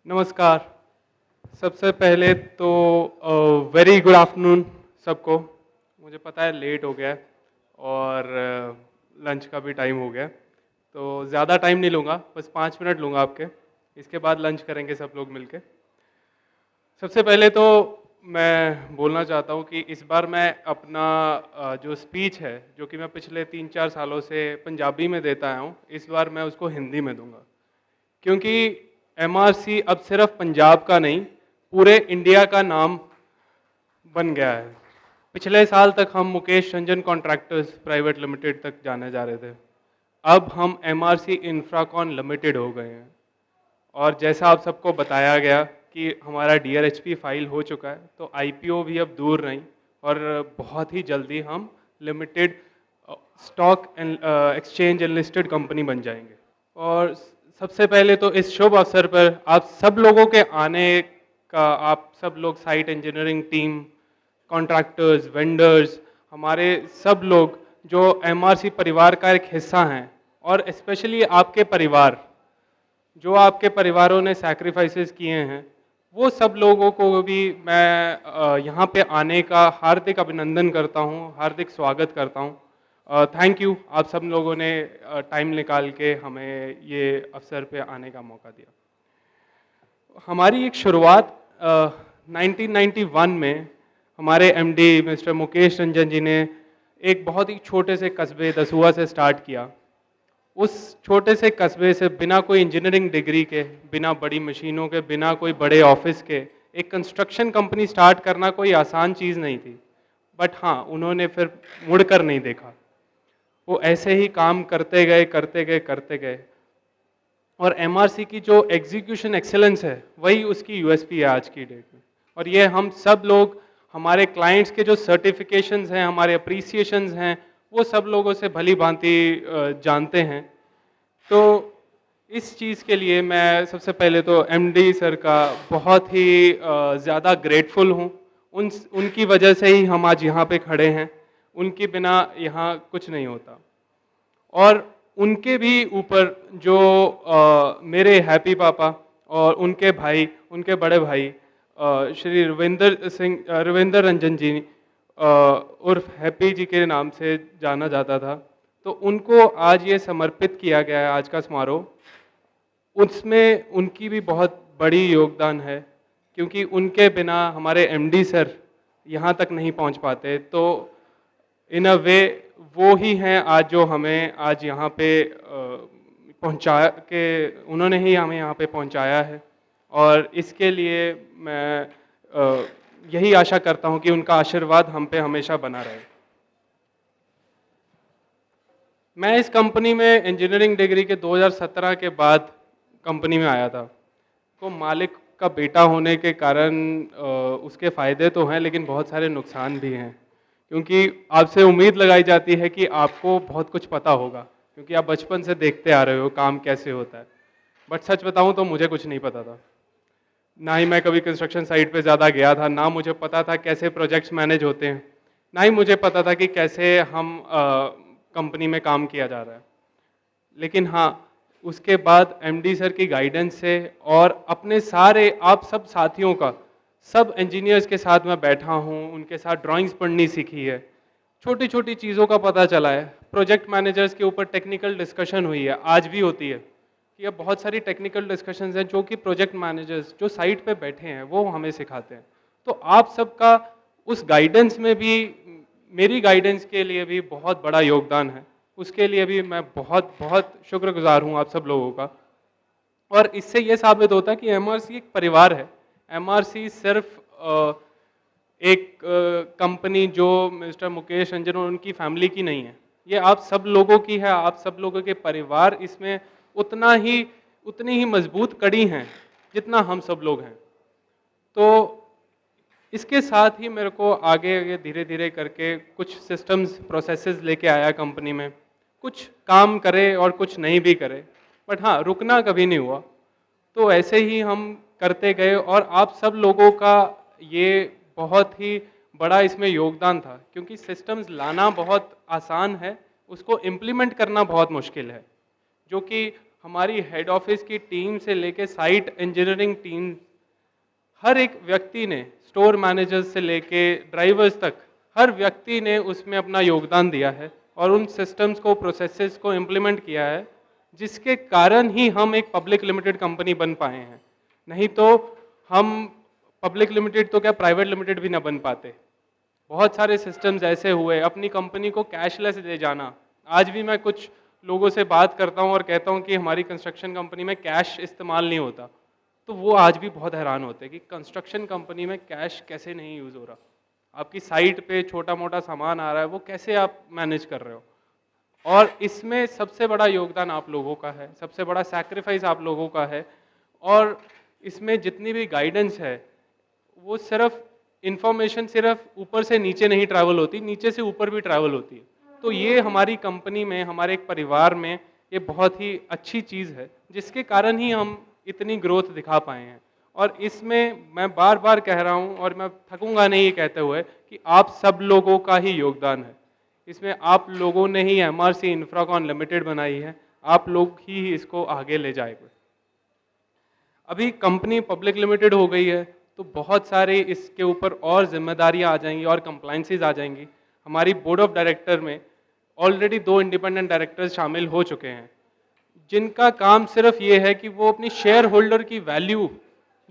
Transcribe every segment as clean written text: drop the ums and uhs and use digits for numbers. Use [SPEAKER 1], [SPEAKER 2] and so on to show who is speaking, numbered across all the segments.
[SPEAKER 1] नमस्कार। सबसे पहले तो वेरी गुड आफ्टरनून सबको। मुझे पता है लेट हो गया है और लंच का भी टाइम हो गया है, तो ज़्यादा टाइम नहीं लूँगा, बस 5 मिनट लूँगा आपके। इसके बाद लंच करेंगे सब लोग मिलके। सबसे पहले तो मैं बोलना चाहता हूँ कि इस बार मैं अपना जो स्पीच है, जो कि मैं पिछले 3-4 सालों से पंजाबी में देता आया हूँ, इस बार मैं उसको हिंदी में दूँगा। क्योंकि एमआरसी अब सिर्फ पंजाब का नहीं, पूरे इंडिया का नाम बन गया है। पिछले साल तक हम Mukesh Ranjan contractors private limited तक जाने जा रहे थे। अब हम एमआरसी इंफ्राकॉन लिमिटेड हो गए हैं। और जैसा आप सबको बताया गया कि हमारा डीआरएचपी फाइल हो चुका है, तो आईपीओ भी अब दूर नहीं और बहुत ही जल्दी हम limited stock exchange listed company बन जाएंगे। और सबसे पहले तो इस शुभ अवसर पर आप सब लोगों के आने का, आप सब लोग site engineering team, contractors, vendors, हमारे सब लोग जो एमआरसी परिवार का एक हिस्सा हैं, और स्पेशली आपके परिवार, जो आपके परिवारों ने सैक्रिफाइसेस किए हैं, वो सब लोगों को भी मैं यहाँ पे आने का हार्दिक अभिनंदन करता हूँ, हार्दिक स्वागत करता हूँ। थैंक यू, आप सब लोगों ने टाइम निकाल के हमें ये अवसर पे आने का मौका दिया। हमारी एक शुरुआत 1991 में हमारे एमडी मिस्टर मुकेश रंजन जी ने एक बहुत ही छोटे से कस्बे दसुआ से स्टार्ट किया। उस छोटे से कस्बे से बिना कोई इंजीनियरिंग डिग्री के, बिना बड़ी मशीनों के, बिना कोई बड़े ऑफिस के एक कंस्ट्रक्शन कंपनी स्टार्ट करना कोई आसान चीज़ नहीं थी। बट हाँ, उन्होंने फिर मुड़कर नहीं देखा। वो ऐसे ही काम करते गए करते गए करते गए, और एमआरसी की जो एग्जीक्यूशन एक्सेलेंस है वही उसकी यूएसपी है आज की डेट में। और ये हम सब लोग, हमारे क्लाइंट्स के जो सर्टिफिकेशंस हैं, हमारे अप्रिसिएशंस हैं, वो सब लोगों से भली भांति जानते हैं। तो इस चीज़ के लिए मैं सबसे पहले तो एमडी सर का बहुत ही ज़्यादा ग्रेटफुल हूँ। उनकी वजह से ही हम आज यहाँ पे खड़े हैं। उनके बिना यहाँ कुछ नहीं होता। और उनके भी ऊपर जो मेरे हैप्पी पापा और उनके भाई, उनके बड़े भाई श्री रविंदर रंजन जी, उर्फ हैप्पी जी के नाम से जाना जाता था, तो उनको आज ये समर्पित किया गया है, आज का समारोह। उसमें उनकी भी बहुत बड़ी योगदान है, क्योंकि उनके बिना हमारे एमडी सर यहाँ तक नहीं पहुँच पाते। तो इन अ वे वो ही हैं आज जो हमें आज यहाँ पे पहुँचा के, उन्होंने ही हमें यहाँ पे पहुँचाया है। और इसके लिए मैं यही आशा करता हूँ कि उनका आशीर्वाद हम पे हमेशा बना रहे। मैं इस कंपनी में इंजीनियरिंग डिग्री के 2017 के बाद कंपनी में आया था। तो मालिक का बेटा होने के कारण उसके फ़ायदे तो हैं, लेकिन बहुत सारे नुकसान भी हैं। क्योंकि आपसे उम्मीद लगाई जाती है कि आपको बहुत कुछ पता होगा, क्योंकि आप बचपन से देखते आ रहे हो काम कैसे होता है। बट सच बताऊं तो मुझे कुछ नहीं पता था। ना ही मैं कभी कंस्ट्रक्शन साइट पे ज़्यादा गया था, ना मुझे पता था कैसे प्रोजेक्ट्स मैनेज होते हैं, ना ही मुझे पता था कि कैसे हम कंपनी में काम किया जा रहा है। लेकिन हाँ, उसके बाद एमडी सर की गाइडेंस से और अपने सारे आप सब साथियों का, सब इंजीनियर्स के साथ मैं बैठा हूँ, उनके साथ ड्राइंग्स पढ़नी सीखी है, छोटी छोटी चीज़ों का पता चला है। प्रोजेक्ट मैनेजर्स के ऊपर टेक्निकल डिस्कशन हुई है, आज भी होती है कि अब बहुत सारी टेक्निकल डिस्कशंस हैं जो कि प्रोजेक्ट मैनेजर्स जो साइट पे बैठे हैं वो हमें सिखाते हैं। तो आप सबका उस गाइडेंस में भी, मेरी गाइडेंस के लिए भी बहुत बड़ा योगदान है। उसके लिए भी मैं बहुत बहुत शुक्रगुजार हूँ आप सब लोगों का। और इससे ये साबित होता है कि एमआरसी एक परिवार है। एमआरसी सिर्फ एक कंपनी जो मिस्टर मुकेश रंजन और उनकी फैमिली की नहीं है, ये आप सब लोगों की है। आप सब लोगों के परिवार इसमें उतनी ही मजबूत कड़ी हैं जितना हम सब लोग हैं। तो इसके साथ ही मेरे को आगे आगे धीरे धीरे करके कुछ सिस्टम्स प्रोसेसेस लेके आया कंपनी में। कुछ काम करे और कुछ नहीं भी करे, बट हाँ, रुकना कभी नहीं हुआ। तो ऐसे ही हम करते गए, और आप सब लोगों का ये बहुत ही बड़ा इसमें योगदान था, क्योंकि सिस्टम्स लाना बहुत आसान है, उसको इम्प्लीमेंट करना बहुत मुश्किल है। जो कि हमारी हेड ऑफिस की टीम से लेके साइट इंजीनियरिंग टीम, हर एक व्यक्ति ने, स्टोर मैनेजर्स से लेके ड्राइवर्स तक, हर व्यक्ति ने उसमें अपना योगदान दिया है और उन सिस्टम्स को, प्रोसेसेस को इम्प्लीमेंट किया है, जिसके कारण ही हम एक पब्लिक लिमिटेड कंपनी बन पाए हैं। नहीं तो हम पब्लिक लिमिटेड तो क्या, प्राइवेट लिमिटेड भी ना बन पाते। बहुत सारे सिस्टम्स ऐसे हुए, अपनी कंपनी को कैशलेस ले जाना। आज भी मैं कुछ लोगों से बात करता हूं और कहता हूं कि हमारी कंस्ट्रक्शन कंपनी में कैश इस्तेमाल नहीं होता, तो वो आज भी बहुत हैरान होते हैं कि कंस्ट्रक्शन कंपनी में कैश कैसे नहीं यूज़ हो रहा। आपकी साइट पे छोटा मोटा सामान आ रहा है, वो कैसे आप मैनेज कर रहे हो। और इसमें सबसे बड़ा योगदान आप लोगों का है, सबसे बड़ा सैक्रिफाइस आप लोगों का है। और इसमें जितनी भी गाइडेंस है, वो सिर्फ इंफॉर्मेशन सिर्फ ऊपर से नीचे नहीं ट्रैवल होती, नीचे से ऊपर भी ट्रैवल होती है। तो ये हमारी कंपनी में, हमारे एक परिवार में ये बहुत ही अच्छी चीज़ है, जिसके कारण ही हम इतनी ग्रोथ दिखा पाए हैं। और इसमें मैं बार बार कह रहा हूँ और मैं थकूंगा नहीं ये कहते हुए कि आप सब लोगों का ही योगदान है इसमें। आप लोगों ने ही एमआरसी इंफ्राकॉन लिमिटेड बनाई है, आप लोग ही इसको आगे ले जाएंगे। अभी कंपनी पब्लिक लिमिटेड हो गई है तो बहुत सारे इसके ऊपर और जिम्मेदारियां आ जाएंगी और कंप्लाइंसेस आ जाएंगी। हमारी बोर्ड ऑफ डायरेक्टर में ऑलरेडी 2 इंडिपेंडेंट डायरेक्टर्स शामिल हो चुके हैं, जिनका काम सिर्फ ये है कि वो अपनी शेयर होल्डर की वैल्यू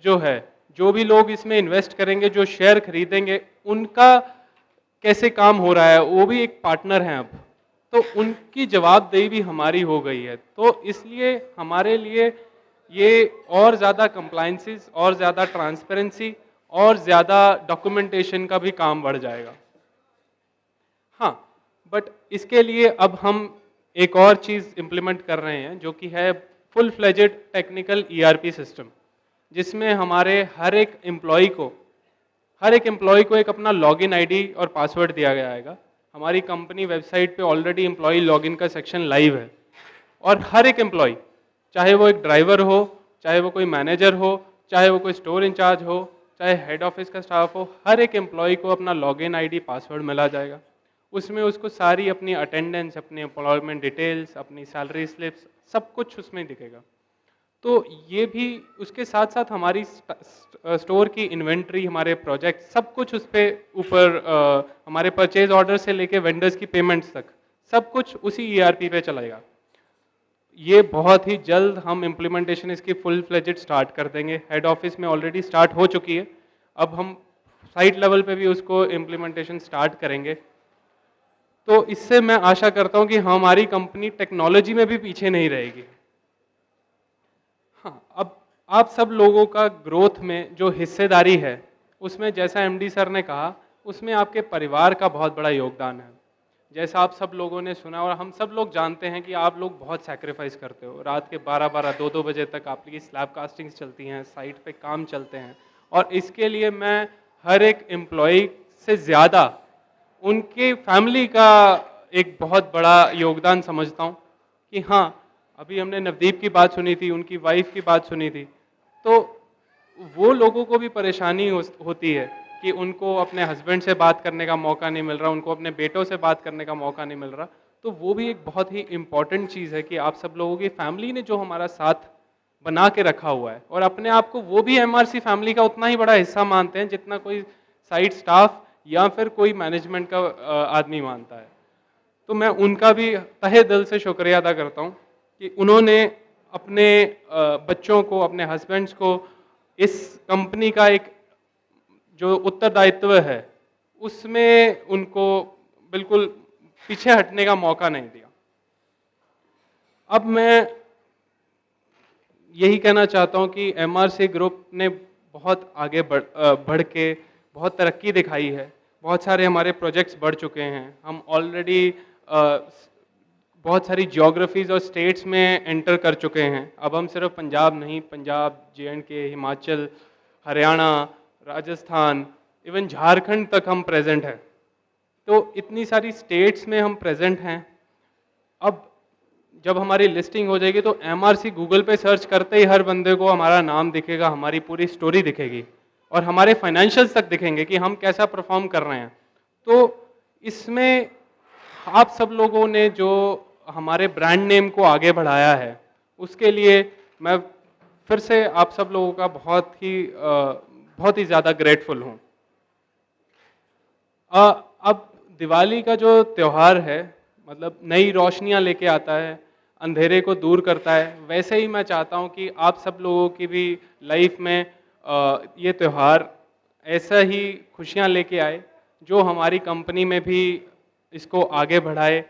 [SPEAKER 1] जो है, जो भी लोग इसमें इन्वेस्ट करेंगे, जो शेयर खरीदेंगे, उनका कैसे काम हो रहा है, वो भी एक पार्टनर हैं अब। तो उनकी जवाबदेही भी हमारी हो गई है। तो इसलिए हमारे लिए ये और ज़्यादा कंप्लायंसेस, और ज़्यादा ट्रांसपेरेंसी, और ज़्यादा डॉक्यूमेंटेशन का भी काम बढ़ जाएगा। हाँ, बट इसके लिए अब हम एक और चीज़ इम्प्लीमेंट कर रहे हैं, जो कि है full fledged technical ERP system, जिसमें हमारे हर एक एम्प्लॉय को एक अपना लॉगिन आईडी और पासवर्ड दिया गया है। हमारी कंपनी वेबसाइट पे ऑलरेडी एम्प्लॉय लॉगिन का सेक्शन लाइव है, और हर एक एम्प्लॉय, चाहे वो एक ड्राइवर हो, चाहे वो कोई मैनेजर हो, चाहे वो कोई स्टोर इंचार्ज हो, चाहे हेड ऑफिस का स्टाफ हो, हर एक एम्प्लॉय को अपना लॉगिन आईडी पासवर्ड मिला जाएगा। उसमें उसको सारी अपनी अटेंडेंस, अपनी एम्प्लॉयमेंट डिटेल्स, अपनी सैलरी स्लिप्स, सब कुछ उसमें दिखेगा। तो ये भी, उसके साथ साथ हमारी स्टोर की इन्वेंट्री, हमारे प्रोजेक्ट, सब कुछ उस पर ऊपर, हमारे परचेज ऑर्डर से लेके वेंडर्स की पेमेंट्स तक, सब कुछ उसी ईआरपी पे चलेगा। ये बहुत ही जल्द हम इम्प्लीमेंटेशन इसकी फुल फ्लेजेड स्टार्ट कर देंगे। हेड ऑफिस में ऑलरेडी स्टार्ट हो चुकी है, अब हम साइट लेवल पे भी उसको इम्प्लीमेंटेशन स्टार्ट करेंगे। तो इससे मैं आशा करता हूं कि हमारी कंपनी टेक्नोलॉजी में भी पीछे नहीं रहेगी। हाँ, अब आप सब लोगों का ग्रोथ में जो हिस्सेदारी है, उसमें जैसा एमडी सर ने कहा, उसमें आपके परिवार का बहुत बड़ा योगदान है। जैसा आप सब लोगों ने सुना और हम सब लोग जानते हैं कि आप लोग बहुत सैक्रिफाइस करते हो। रात के 12-12, 2-2 बजे तक आपकी स्लैब कास्टिंग्स चलती हैं, साइट पे काम चलते हैं, और इसके लिए मैं हर एक एम्प्लॉय से ज़्यादा उनके फैमिली का एक बहुत बड़ा योगदान समझता हूँ। कि हाँ, अभी हमने नवदीप की बात सुनी थी, उनकी वाइफ की बात सुनी थी, तो वो लोगों को भी परेशानी होती है कि उनको अपने हस्बैंड से बात करने का मौका नहीं मिल रहा, उनको अपने बेटों से बात करने का मौका नहीं मिल रहा। तो वो भी एक बहुत ही इम्पॉर्टेंट चीज़ है कि आप सब लोगों की फैमिली ने जो हमारा साथ बना के रखा हुआ है, और अपने आप को वो भी एमआरसी फैमिली का उतना ही बड़ा हिस्सा मानते हैं जितना कोई साइट स्टाफ या फिर कोई मैनेजमेंट का आदमी मानता है। तो मैं उनका भी तहे दिल से शुक्रिया अदा करता हूँ कि उन्होंने अपने बच्चों को, अपने हस्बैंड्स को इस कंपनी का एक जो उत्तरदायित्व है, उसमें उनको बिल्कुल पीछे हटने का मौका नहीं दिया। अब मैं यही कहना चाहता हूँ कि एमआरसी ग्रुप ने बहुत आगे बढ़ के बहुत तरक्की दिखाई है। बहुत सारे हमारे प्रोजेक्ट्स बढ़ चुके हैं। हम ऑलरेडी बहुत सारी जियोग्राफीज और स्टेट्स में एंटर कर चुके हैं। अब हम सिर्फ पंजाब नहीं, पंजाब, जे&के, हिमाचल, हरियाणा, राजस्थान, इवन झारखंड तक हम प्रेजेंट हैं। तो इतनी सारी स्टेट्स में हम प्रेजेंट हैं। अब जब हमारी लिस्टिंग हो जाएगी तो एमआरसी गूगल पे सर्च करते ही हर बंदे को हमारा नाम दिखेगा, हमारी पूरी स्टोरी दिखेगी, और हमारे फाइनेंशियल्स तक दिखेंगे कि हम कैसा परफॉर्म कर रहे हैं। तो इसमें आप सब लोगों ने जो हमारे ब्रांड नेम को आगे बढ़ाया है, उसके लिए मैं फिर से आप सब लोगों का बहुत ही ज़्यादा ग्रेटफुल हूँ। अब दिवाली का जो त्योहार है, मतलब नई रोशनियां लेके आता है, अंधेरे को दूर करता है, वैसे ही मैं चाहता हूं कि आप सब लोगों की भी लाइफ में ये त्यौहार ऐसा ही खुशियां लेके आए, जो हमारी कंपनी में भी इसको आगे बढ़ाए।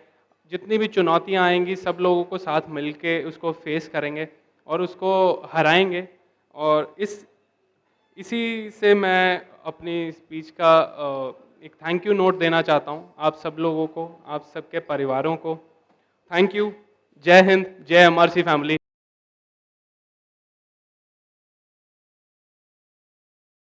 [SPEAKER 1] जितनी भी चुनौतियां आएंगी, सब लोगों को साथ मिलके उसको फेस करेंगे और उसको हराएंगे। और इसी से मैं अपनी स्पीच का एक थैंक यू नोट देना चाहता हूँ आप सब लोगों को, आप सबके परिवारों को। Thank you. जय हिंद, जय एमआरसी फैमिली।